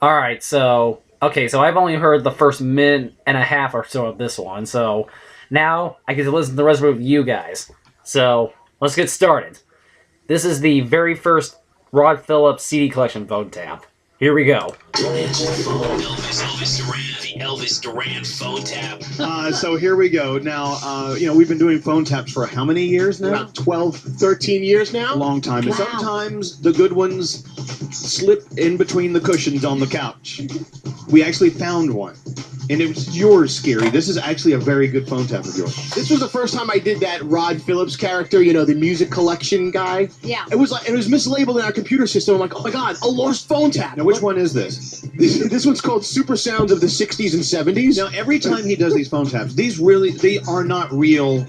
Alright, so... Okay, so I've only heard the first minute and a half or so of this one, so... Now, I get to listen to the rest of it with you guys. So, let's get started. This is the very first Rod Phillips CD collection phone tap. Here we go. Elvis Duran, the Elvis Duran phone tap. So here we go. Now, we've been doing phone taps for how many years now? About 12, 13 years now? A long time. And Wow. sometimes the good ones slip in between the cushions on the couch. We actually found one. And it was yours, Scary. This is actually a very good phone tap of yours. This was the first time I did that Rod Phillips character, the music collection guy. Yeah. It was mislabeled in our computer system. I'm like, oh my god, a lost phone tap. Now, which one is this? This one's called Super Sounds of the 60s and 70s. Now, every time he does these phone taps, they are not real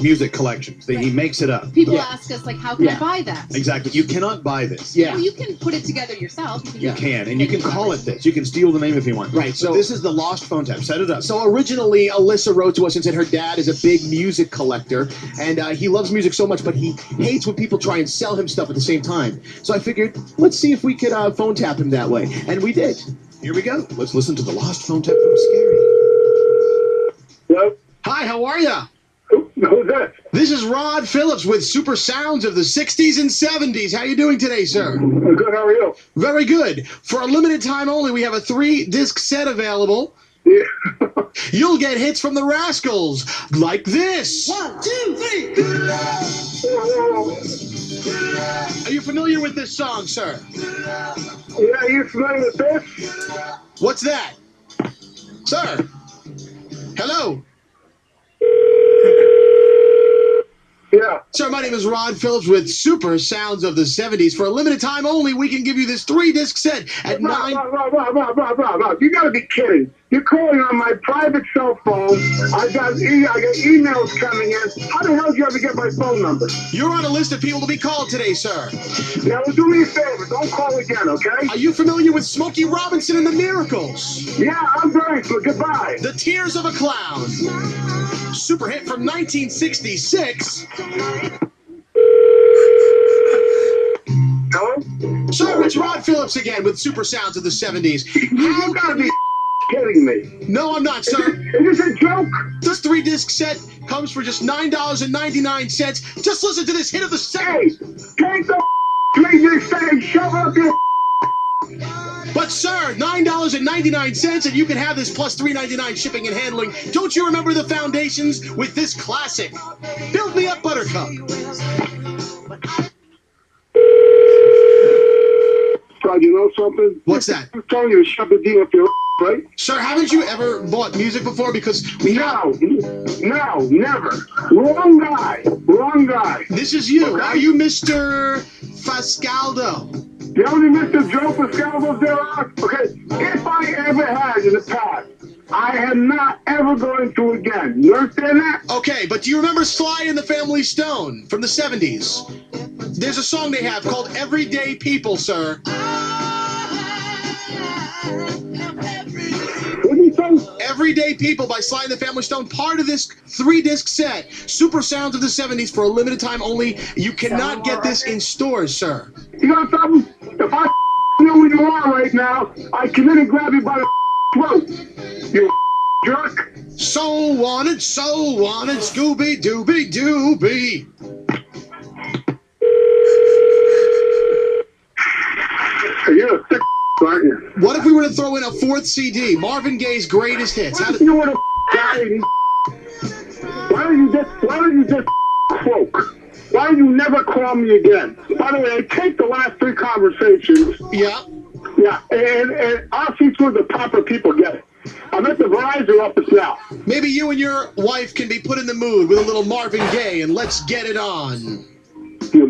music collections. He makes it up. People ask us, like, how can Yeah. I buy that? Exactly. You cannot buy this. Yeah. Well, you can put it together yourself. You can, and you can call it this. You can steal the name if you want. Right, So so- this is the lost phone tap. Set it up. So originally, Alyssa wrote to us and said her dad is a big music collector, and he loves music so much, but he hates when people try and sell him stuff at the same time. So I figured, let's see if we could phone tap him that way, and we did. Here we go. Let's listen to the lost phone tap from Scary. Hello? Hi, how are ya? Who's that? This is Rod Phillips with Super Sounds of the 60s and 70s. How you doing today, sir? Good, how are you? Very good. For a limited time only, we have a 3-disc set available. Yeah. You'll get hits from the Rascals, like this. 1, 2, 3. Are you familiar with this song, sir? Yeah, you familiar with this? What's that? Sir? Hello? Yeah. Sir, my name is Rod Phillips with Super Sounds of the 70s. For a limited time only, we can give you this 3-disc set at Rob, 9... Rob, you gotta be kidding. You're calling on my private cell phone. I got emails coming in. How the hell did you ever get my phone number? You're on a list of people to be called today, sir. Now, do me a favor. Don't call again, okay? Are you familiar with Smokey Robinson and the Miracles? Yeah, I'm very good. Goodbye. The Tears of a Clown. Super hit from 1966. Hello? Sir, it's Rod Phillips again with Super Sounds of the 70s. You gotta be kidding me. No, I'm not, sir. Is this a joke? This 3-disc set comes for just $9.99. Just listen to this hit of the Hey, 70s. take the you say, shove up your But sir, $9.99 and you can have this plus $3.99 shipping and handling. Don't you remember the foundations with this classic? Build Me Up, Buttercup. Todd, you know something? What's that? I'm telling you to shove the deal up your right? Sir, haven't you ever bought music before? Because we have... No, never. Wrong guy. Wrong guy. This is you. Okay. Are you Mr. Fascaldo? The only Mr. Joe Pascalvos there are? Okay, if I ever had in the past, I am not ever going to again. You understand that? Okay, but do you remember Sly and the Family Stone from the 70s? There's a song they have called Everyday People, sir. What do you say? Everyday People by Sly and the Family Stone, part of this 3-disc set. Super Sounds of the 70s for a limited time only. You cannot get this in stores, sir. You know something? If I know who you are right now, I come in and grab you by the throat. You jerk. So wanted, Scooby Dooby Dooby. You're a sick aren't you? What if we were to throw in a 4th CD, Marvin Gaye's greatest hits? How You want to guy? Why don't you just croak? Why do you never call me again? By the way, I take the last 3 conversations. Yeah. Yeah, and I'll see through the proper people get it. I'm at the Verizon office now. Maybe you and your wife can be put in the mood with a little Marvin Gaye and let's get it on. You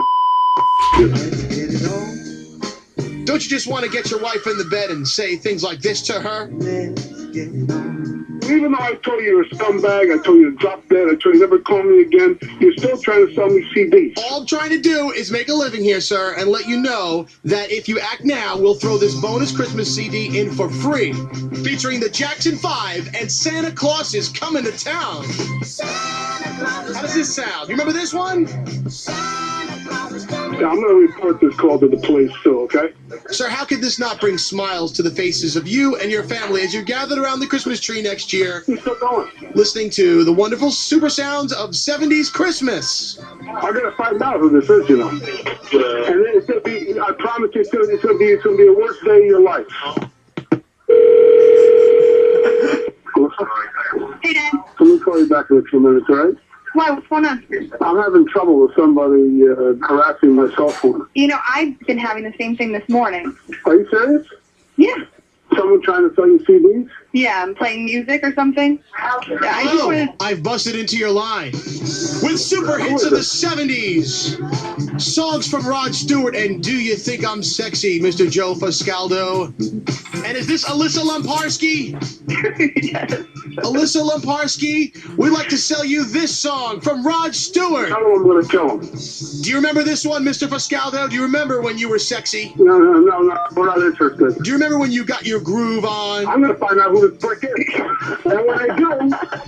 Don't you just want to get your wife in the bed and say things like this to her? Even though I told you you're a scumbag, I told you to drop dead, I told you never call me again, you're still trying to sell me CDs. All I'm trying to do is make a living here, sir, and let you know that if you act now, we'll throw this bonus Christmas CD in for free, featuring the Jackson 5 and Santa Claus is Coming to Town. How does this sound? You remember this one? Yeah, I'm going to report this call to the police, too, okay? Sir, how could this not bring smiles to the faces of you and your family as you gathered around the Christmas tree next year, You still going? listening to the wonderful super sounds of 70s Christmas? I got to find out who this is, you know. And it's going to be, I promise you, it's going to be the worst day of your life. Hey, Dad. Let me call you back in a few minutes, all right? Why? What's going on? I'm having trouble with somebody harassing my cell phone. You know, I've been having the same thing this morning. Are you serious? Yeah. Someone trying to sell you CDs? Yeah, I'm playing music or something. I just Oh, wanted... I've busted into your line with super hits of the 70s. Songs from Rod Stewart and Do You Think I'm Sexy, Mr. Joe Foscaldo. And is this Alyssa Lamparski? Yes. Alyssa Lamparski, we'd like to sell you this song from Rod Stewart. Tell him I'm going to kill him. Do you remember this one, Mr. Foscaldo? Do you remember when you were sexy? No, we're not interested. Do you remember when you got your groove on? I'm going to find out who this prick is. And when I do,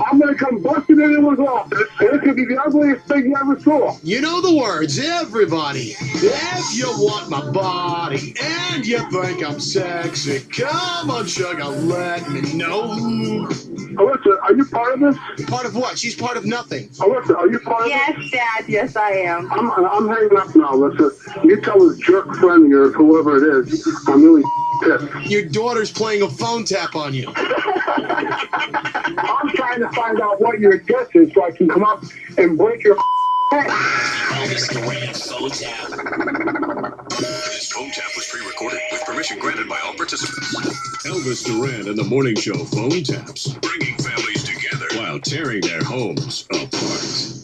I'm going to come busting into his office, and it's going to be the ugliest thing you ever saw. You know the words, everybody. If you want my body and you think I'm sexy, come on, sugar, let me know. Alyssa, are you part of this? Part of what? She's part of nothing. Alyssa, are you part of Yes, Dad. Yes, I am. this? I'm hanging up now, Alyssa. You tell this jerk friend of yours, whoever it is, I'm really pissed. Your daughter's playing a phone tap on you. I'm trying to find out what your guess is so I can come up and break your head. This phone tap was pre-recorded with permission granted by all participants. Elvis Duran and the Morning Show phone taps, Bringing families together. while tearing their homes apart.